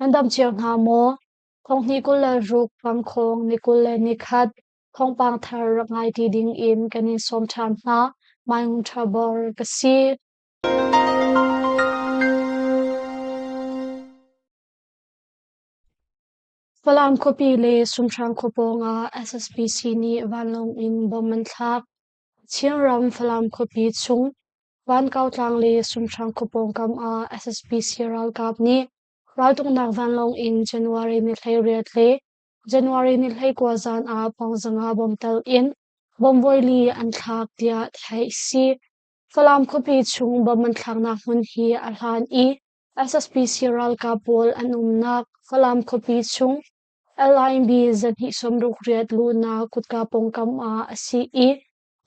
andam chiang ha mo thong ni kul la ruk Tangkhawng ni kul le ni khat thong pang thar ngai ti ding in kanin som tham na mai ngung tha bor ka si Falam kopi le sumthrang khoponga SSPC ni vanlong in boman thak chiangram falam kopi chung van kau tlang le sumthrang khopong kam a SSPC ral kap ni raltung nak vanlong in January ni thlei riat le January ni thlei kwa zan a pangzanga bomtal in bomboili an thak tia thai si falam kopi chung boman thak na hun hi a hlan I SSPC ral kapol an umnak falam kopi chung LIB zani somruk riat lu na kutka pongkam a asi I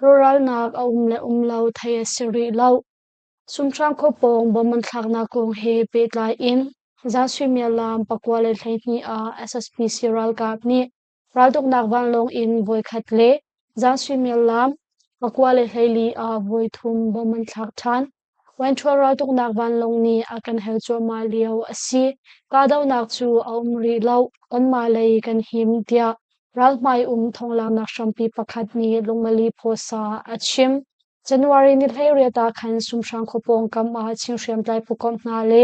rural nak a umle umlau thai siri lau sumthrang khopong boman thlakna kong he petlai in zaswimia lam pakwale thaini a SSPC ral kap ni raldok nak vanlong in voi khatle zaswimia lam pakwale thaili a voi thum boman thlak than when chora tuk nak vanlong ni akan helcho ma liao asi kadaw nak chu aumri lau on ma lei kan him tia ral mai thongla nak shampi pakhat ni lungmali phosa achim January ni thairiata khan sumshrang khopong kam a chingshriam tlai pukom na le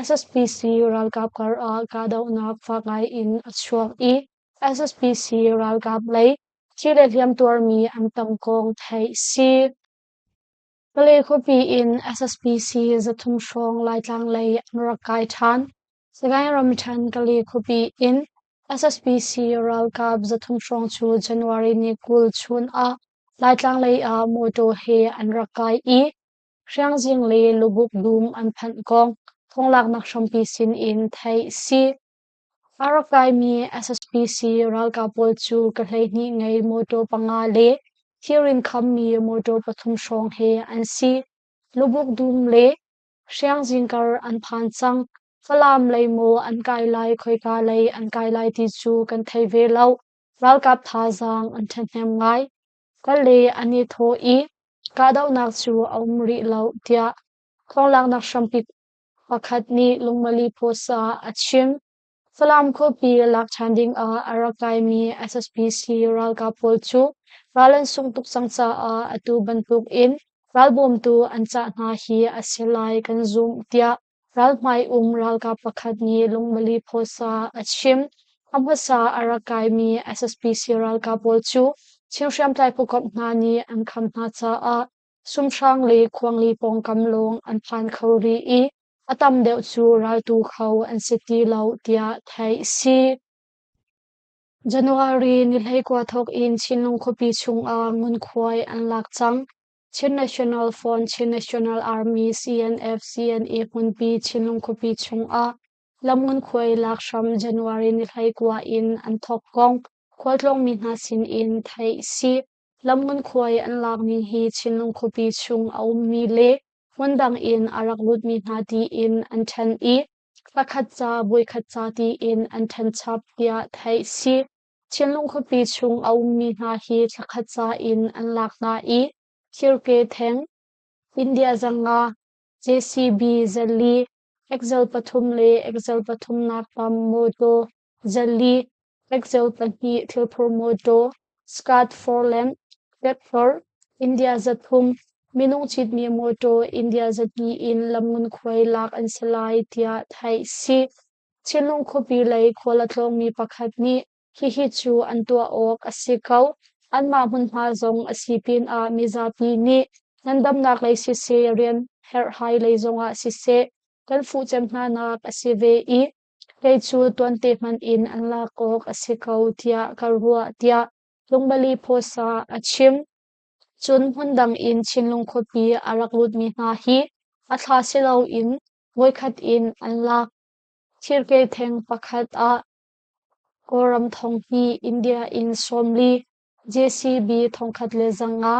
SSPC ral kap kar a kadaw nak fakai in achuak I SSPC ral kap lei chile liam tur mi an Tangkhawng thai si Kali kopi in SSPC zathum shrong lai tlang lei amrakai than sagai ramthan kali kopi in SSPC ral kap zathum shrong chu January ni kul chun a lai tlang lei a moto he anrakai I hriang zinglei lubuk dum an phan kong thonglak nak shampi sin in thai si arakai mi SSPC ral kapol chu kahlei ni ngei moto panga le thirin kham mi moto pathum shrong he an si lubuk dum le hriang zingkar an phan chang falam lei mo an kai lai khoi ka lei an kai lai ti chu kan thei ve lau ral kap tha zang an then hem ngai kal le ani tho I kadaw nak chu aumri lau tia thonglak nak shampi pakhat ni lungmali phosa achim Falam kopi lak chanding a arakai mi SSPC ral kapol chu ralan sungtuk sangcha a atu bantuk in ralbom tu ancha na hi asilai kan zoom tia ralmai ral ka pakhat ni lungmali phosa achim amhasa arakai mi SSPC ral kapol chu chingsham tlai pukop na ni an kham na cha a sumshrang le khwangli pong kamlong an phan khori I atam deuh chu ral tu kho an city lau tia thai si January ni hlei kwa thok in chinlung khopi chung a ngun khwai an lak chang Chin National Front Chin National Army CNF CNA hunpi chinlung khopi chung a lamun khwai lak sham January ni hlei kwa in an thok kong khwaltlong mi na sin in thai si lamun khwai an lak ni hi chinlung khopi chung a mi le Wandang in araklut mi na ti in an than I pakhatcha boikhatcha ti in an than chap tia thai si chinlung khopi chung a mi na hi thakhatcha in an lak na I thirke theng India zanga JCB zali Excel pathum le Excel pathum nak pam moto zali Excel pani thilphur moto Scat Forland Tractor India zathum minung chit mi moto India zati in lamun khwai lak an salai tia thai si chinlung khopi lei khola thlong mi pakhat ni hi chu an tua ok asikau an ma hun ma zong asipin a mizapi ni nandam nak lei si se rian her hai lei zonga si se kan fu chem na nak asive I lei chu 20 man in an la kok asikau tia karwa tia lungbali phosa achim chun hundang in chinlung khopi araklut mi na hi atha silo in voikhat in an lak thirke theng pakhat a koram thong hi India in somli JCB thongkhat le zanga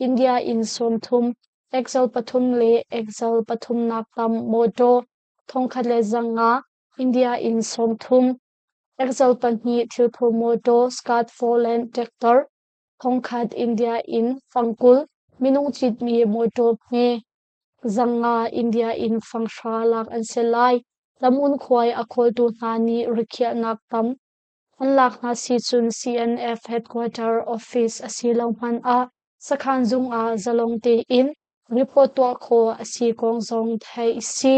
India in somthum Excel pathum le Excel pathum naktam moto thongkhat le zanga India in somthum Excel pani thilphur moto Scat Forland tractor thongkhat India in fangkul minung chit mi moto me zanga India in fangsha lak an selai tamun khoi akhol tu hani rikhia nak tam anlak na si chun CNF headquarter office asilong man a sakhan zung a zalong te in report to kho asi kong zong thai si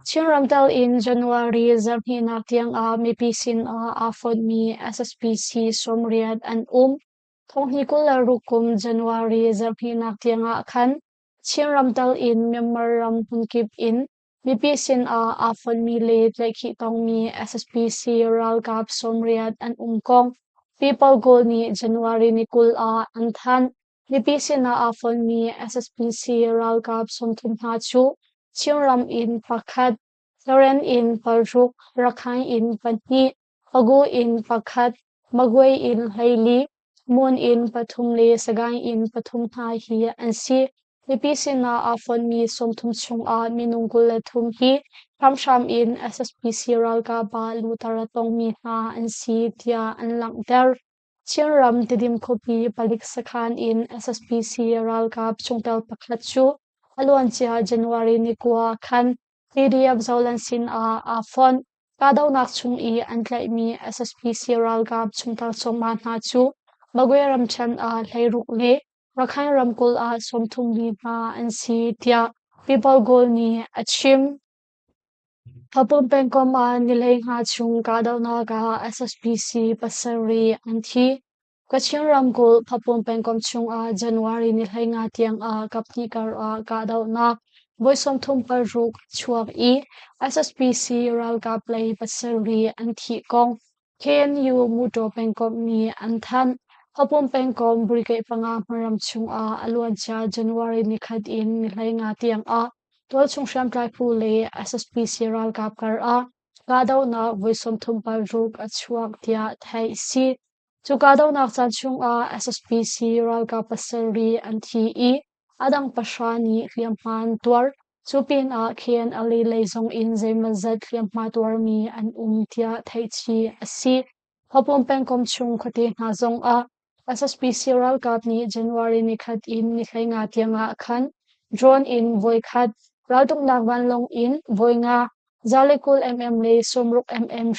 Chiramdal in January zarni na tiang a mipisin a afod mi SSPC somriad an thong hikula rukum January zarni na tiang a khan Chiramdal in member ram hunkip in mipisin a afod mi le lekhi tong mi SSPC ral gap somriad an kong people go ni January ni kul a anthan mipisin a afod mi SSPC ral gap somthum ha chu Chiram in pakhat Loren in Paruk, Rakhine in Panhi, Pagu in Pakhat, Magway in Haili, Moon in Pathumle, Sagai in Pathumtha hi and si Lipisin na afon mi somthum chung a minungkul thum hi Ramsham in SSPC Ralga ba Lutaratong mi ha and si tia and lang der Chiram Didim Kopi Balik Sakhan in SSPC Ralga Chungtel Pakhatchu Alwanchia January ni kwa khan PDF zolan sin a font kadaw nak chung I antlai mi SSPC Ralgab chungtal songman na chu magwe ram chan a leiruk le rakhain ramkul a somthum ni na an si tia people goal ni achim Papum pengkom a nilay nga chung kadaw na ga SSPC pasari anthi Kachin ramkul papum pengkom chung a January nilay nga tiang a kapnikar a kadaw na Boysom thum paruk chuak I SSPC ral ka play pasari anthi kong KNU muto pengkom ni anthan Hapum pengkom brigade panga maram chung a aluan cha January ni khat in nilay nga tiang a tol chung sham trai pu le SSPC ral ka kar a kadaw na boysom thum paruk a chuak tia thai si chu kadaw na chan chung a SSPC ral ka pasari anthi I adang pasani liamman tuar chupin a khian ali leizong in zemazat liamma tuar mi an tia thai chi asi hopom pengkom chung khote na zong a SSPC ral kap ni January ni khat in ni thainga tianga khan drone in voi khat raldung nakwan long in voi nga zalekul le somruk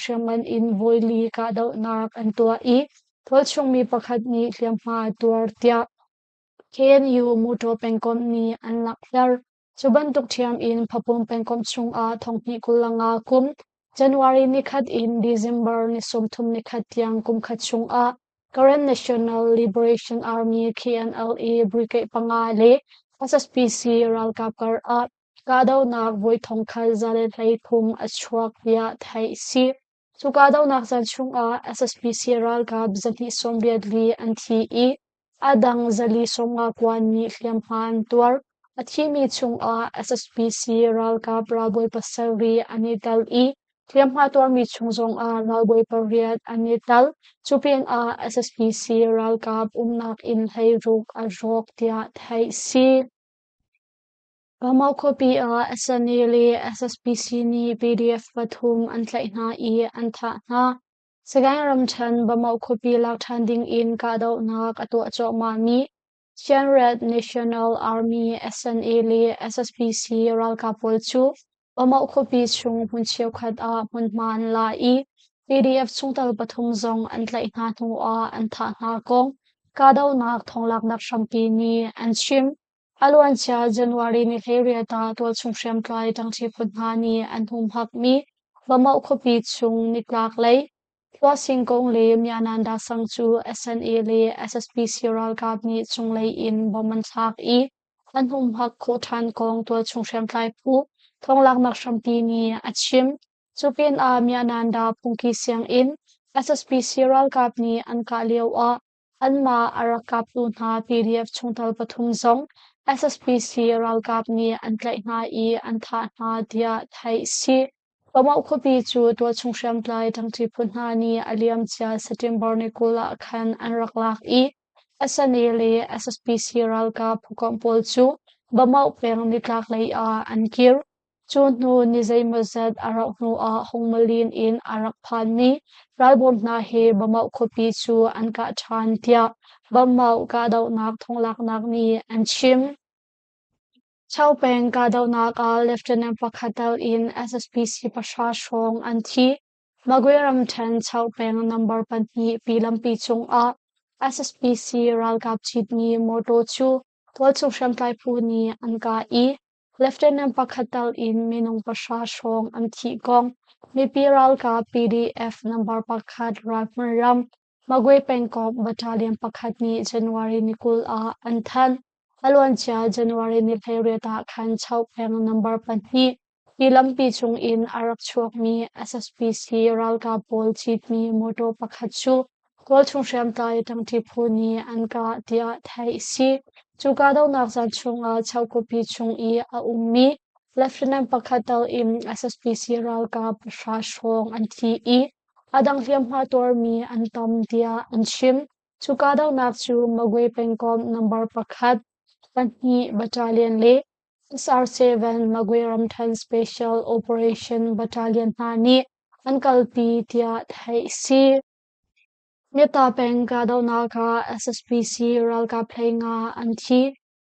shaman in voi li ka daw nak an tua I thol chung mi pakhat ni liamma tuar tia KNU muto pengkom ni an laklar chuban tuk thiam in phapum pengkom chung a thongpi kulanga kum January ni khat in December ni somthum ni khat tiang kum khat chung a current National Liberation Army KNLA brigade pangale SSPC ral kapkar a kadaw nak voi thongkhal zale hlai thum achhuak ya thai si chu kadaw nak chan chung a SSPC ral kap zati somriadli anthi I adang zali songa kwani hliamhan tuar athimi chung a SSPC ral ka braboi pasari anital I hliamha tuar mi chung zong a ralboi pariat anital chupin a SSPC ral ka umnak in hairuk a rok tia thai si Pamau kopi a SNL SSPC ni PDF pathum antlai na I antha na Sagang ramchan bamau kopi lak thanding in kadaw nak ato acho mami Chian Red National Army SNL SSPC ral kapol chu bamau kopi chung hunchiau khat a hunman la I PDF chungtal pathum zong antlai na thu a antha na kong kadaw nak thonglak nak shampi ni anchim Aluan cha January ni Feria ta tol chung shem tlai tangchi punha ni anhum hak mi bamau kopi chung niklak lei Tua singkong le miananda sangchu SNA le SSPC ral kap ni chunglei in boman thak I anhum hak ko than kong tua chungshem tlai pu thonglak nak shampi ni achim chupin a miananda pungki siang in SSPC ral kap ni anka leo a anma arakap tu na PDF chungtal pathum zong SSPC ral kap ni antlai na I antha na dia thai si Pamau kopi chu tua chungsham tlai tangchi punha ni aliam chia September ni kula khan anraklak I SNL SSPC ral ka phukompol chu bamau peng nitlak lei a ankir chu nu nizai mazat arak nu a hongmalin in arak phan ni ralbom na he bamau kopi chu anka than tia bamau ka daw nak thonglak nak ni anchim Chau peng ka daw na ka Lieutenant Pakhatal in SSPC Pasha Shong Anthi Magwiram Chen Chau peng number panhi pilampi chung a SSPC ral kap chit ni moto chu tol chu sham tai phu ni anka I Lieutenant Pakhatal in Minung Pasha Shong Anthi kong mi piral ka PDF number pakhat ram Magwe pengkop battalion pakhat ni January nikul a anthan Alwan cha January ni Phaireta khan chau peng number panhi pilampi chung in arak chuak mi SSPC ralka pol chit mi moto pakhat chu kol chung sham tai tangti phuni anka tia thai si chuka daw nak zan chung a chau kopi chung I a ummi Lieutenant Pakhatal in SSPC ralka pasha shong anthi I adang hiam ha tor mi antam tia anchim chuka daw nak chu magwe pengkom number pakhat Panhi Battalion Le SR7 Magweram 10 Special Operation Battalion Hani Ankalpi Tia Thai Si Mita Peng Gadaw Naka SSPC Ralka Plenga Anthi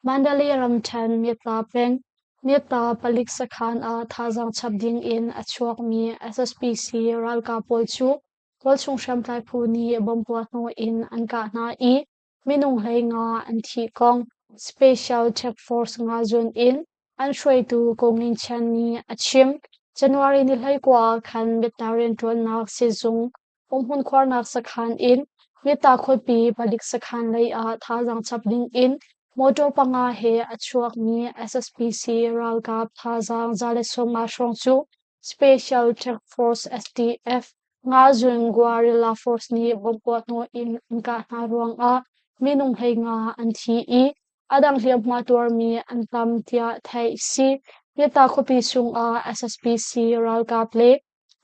Mandalay Ram 10 Mita Peng Mita Palik Sakhan A Thazang Chabding in Achuak Mi SSPC Ralka Polchu Polchung Shamtai Puni Bompuat No in Anka Na I Minung Hlei Nga Anthi Kong Special Check Force nga zone in an shui tu kongin chan ni achim January ni hlai kwa khan veteran tron nak sezung pumhun khwar nak sakhan in mita khopi palik sakhan lei a thazang chapling in motor panga he achuak mi SSPC ral kap thazang zale soma shong chu Special Check Force STF nga zone guerrilla force ni bompot no in ka na ruang a minung hei nga anthi I adang liam matur mi antam tia thai si mita khopi sung a SSPC ral kap le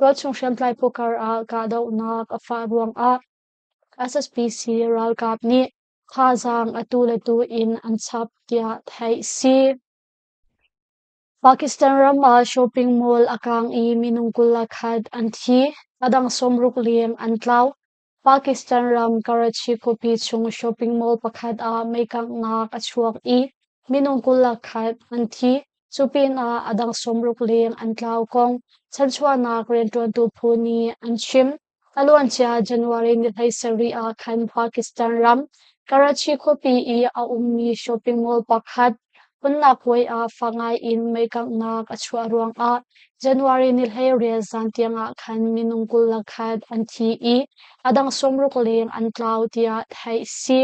rot chung sham tlai pokar a ka daw nak a fa ruang a SSPC ral kap ni khazang atu in anchap tia thai si Pakistan Rama shopping mall akang I minungkul lakhat anthi adang somruk liam antlaw Pakistan Ram Karachi Kopi chung shopping mall pakhat a maikang nak achuak I minungkul lakhat anthi chupin a adang somruk liam antlaw kong chanchua nak rentuan tu phuni anchim alwan cha January ni thaisari a khan Pakistan Ram Karachi Kopi I a ummi shopping mall pakhat punnak wei a fangai in maikang nak achua ruang a January ni hlei ria zantiang a khan minungkul lakhat anthi I adang somruk leng antlaw tia thai si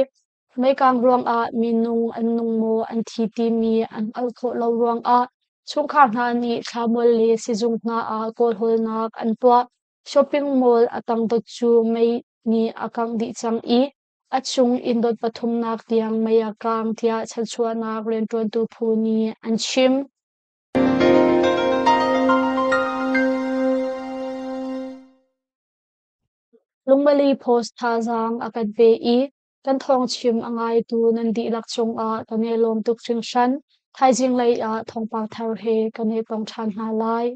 maikang ruang a minung annung mo anthi ti mi an alkho lo ruang a chungkha hna ni thlamol le sizung hna a kolhol nak antwa shopping mall atang dot chu mei ni akang di chang I achung indot pathum nak tiang maya kang tia chanchua nak rentuan tu phuni anchim Lungmali post thazang akat ve I Tangkhawng chim angai tu nandi lak chung a kane lom tuk ching shan Zinglei Thawngpak thar he kane tong than ha lai